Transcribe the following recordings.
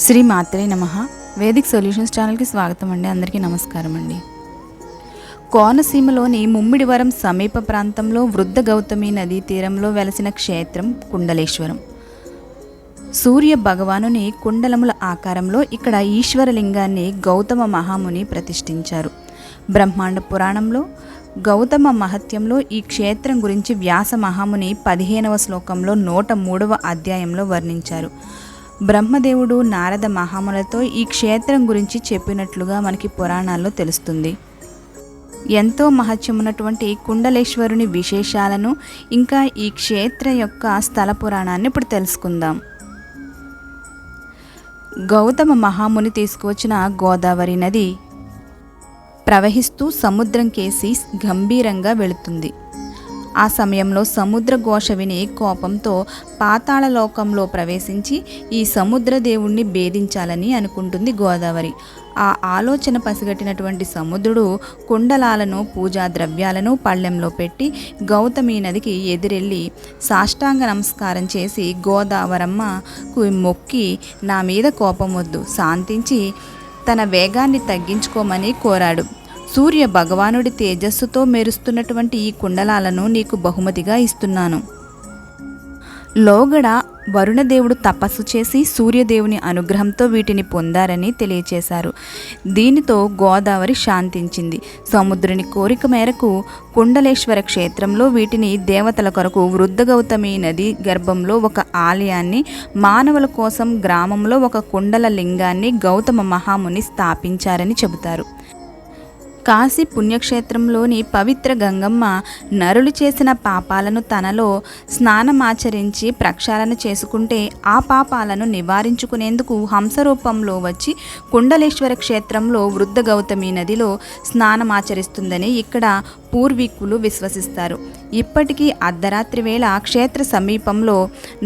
శ్రీ మాత్రే నమః. Vedic solutions ఛానల్కి స్వాగతం అండి. అందరికీ నమస్కారం అండి. కోనసీమలోని ముమ్మిడివరం సమీప ప్రాంతంలో వృద్ధ గౌతమి నదీ తీరంలో వెలసిన క్షేత్రం కుండలేశ్వరం. సూర్య భగవానుని కుండలముల ఆకారంలో ఇక్కడ ఈశ్వరలింగాన్ని గౌతమ మహాముని ప్రతిష్ఠించారు. బ్రహ్మాండ పురాణంలో గౌతమ మహత్యంలో ఈ క్షేత్రం గురించి వ్యాస మహాముని 15వ శ్లోకంలో 103వ అధ్యాయంలో వర్ణించారు. బ్రహ్మదేవుడు నారద మహాములతో ఈ క్షేత్రం గురించి చెప్పినట్లుగా మనకి పురాణాల్లో తెలుస్తుంది. ఎంతో మహత్యమున్నటువంటి కుండలేశ్వరుని విశేషాలను ఇంకా ఈ క్షేత్రం యొక్క స్థల పురాణాన్ని ఇప్పుడు తెలుసుకుందాం. గౌతమ మహాముని తీసుకువచ్చిన గోదావరి నది ప్రవహిస్తూ సముద్రం కేసి గంభీరంగా వెళుతుంది. ఆ సమయంలో సముద్ర ఘోష విని కోపంతో పాతాళలోకంలో ప్రవేశించి ఈ సముద్రదేవుణ్ణి భేదించాలని అనుకుంటుంది గోదావరి. ఆ ఆలోచన పసిగట్టినటువంటి సముద్రుడు కుండలాలను పూజా ద్రవ్యాలను పళ్ళెంలో పెట్టి గౌతమి నదికి ఎదురెళ్ళి సాష్టాంగ నమస్కారం చేసి గోదావరమ్మకు మొక్కి నా మీద కోపం వద్దు, శాంతించి తన వేగాన్ని తగ్గించుకోమని కోరాడు. సూర్య భగవానుడి తేజస్సుతో మెరుస్తున్నటువంటి ఈ కుండలాలను నీకు బహుమతిగా ఇస్తున్నాను. లోగడ వరుణదేవుడు తపస్సు చేసి సూర్యదేవుని అనుగ్రహంతో వీటిని పొందారని తెలియచేశారు. దీనితో గోదావరి శాంతించింది. సముద్రుని కోరిక మేరకు కుండలేశ్వర క్షేత్రంలో వీటిని దేవతల కొరకు వృద్ధ గౌతమి నది గర్భంలో ఒక ఆలయాన్ని, మానవుల కోసం గ్రామంలో ఒక కుండల లింగాన్ని గౌతమ మహాముని స్థాపించారని చెబుతారు. కాశీ పుణ్యక్షేత్రంలోని పవిత్ర గంగమ్మ నరులు చేసిన పాపాలను తనలో స్నానమాచరించి ప్రక్షాళన చేసుకుంటే ఆ పాపాలను నివారించుకునేందుకు హంసరూపంలో వచ్చి కుండలేశ్వర క్షేత్రంలో వృద్ధ గౌతమి నదిలో స్నానమాచరిస్తుందని ఇక్కడ పూర్వీకులు విశ్వసిస్తారు. ఇప్పటికీ అర్ధరాత్రి వేళ క్షేత్ర సమీపంలో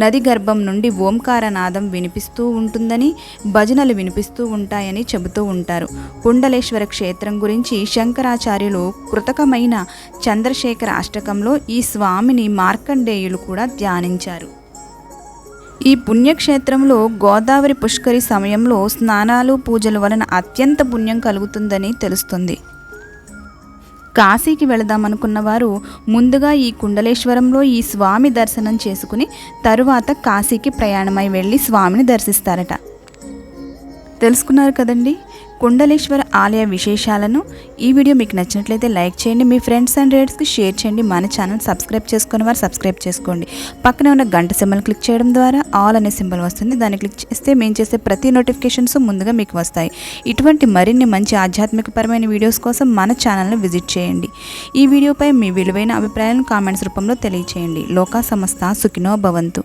నది గర్భం నుండి ఓంకారనాదం వినిపిస్తూ ఉంటుందని, భజనలు వినిపిస్తూ ఉంటాయని చెబుతూ ఉంటారు. కుండలేశ్వర క్షేత్రం గురించి శంకరాచార్యులు కృతకమైన చంద్రశేఖర అష్టకంలో ఈ స్వామిని మార్కండేయులు కూడా ధ్యానించారు. ఈ పుణ్యక్షేత్రంలో గోదావరి పుష్కరి సమయంలో స్నానాలు పూజల వలన అత్యంత పుణ్యం కలుగుతుందని తెలుస్తుంది. కాశీకి వెళదామనుకున్న వారు ముందుగా ఈ కుండలేశ్వరంలో ఈ స్వామి దర్శనం చేసుకుని తరువాత కాశీకి ప్రయాణమై వెళ్ళి స్వామిని దర్శిస్తారట. తెలుసుకున్నారు కదండి కుండలేశ్వర ఆలయ విశేషాలను. ఈ వీడియో మీకు నచ్చినట్లయితే లైక్ చేయండి, మీ ఫ్రెండ్స్ అండ్ రిలేటివ్స్కి షేర్ చేయండి. మన ఛానల్ సబ్స్క్రైబ్ చేసుకునే వారు సబ్స్క్రైబ్ చేసుకోండి. పక్కనే ఉన్న గంట సింబల్ క్లిక్ చేయడం ద్వారా ఆల్ అనే సింబల్ వస్తుంది. దాన్ని క్లిక్ చేస్తే మేము చేసే ప్రతి నోటిఫికేషన్స్ ముందుగా మీకు వస్తాయి. ఇటువంటి మరిన్ని మంచి ఆధ్యాత్మికపరమైన వీడియోస్ కోసం మన ఛానల్ని విజిట్ చేయండి. ఈ వీడియోపై మీ విలువైన అభిప్రాయాలను కామెంట్స్ రూపంలో తెలియచేయండి. లోకా సమస్త సుఖినో భవంతు.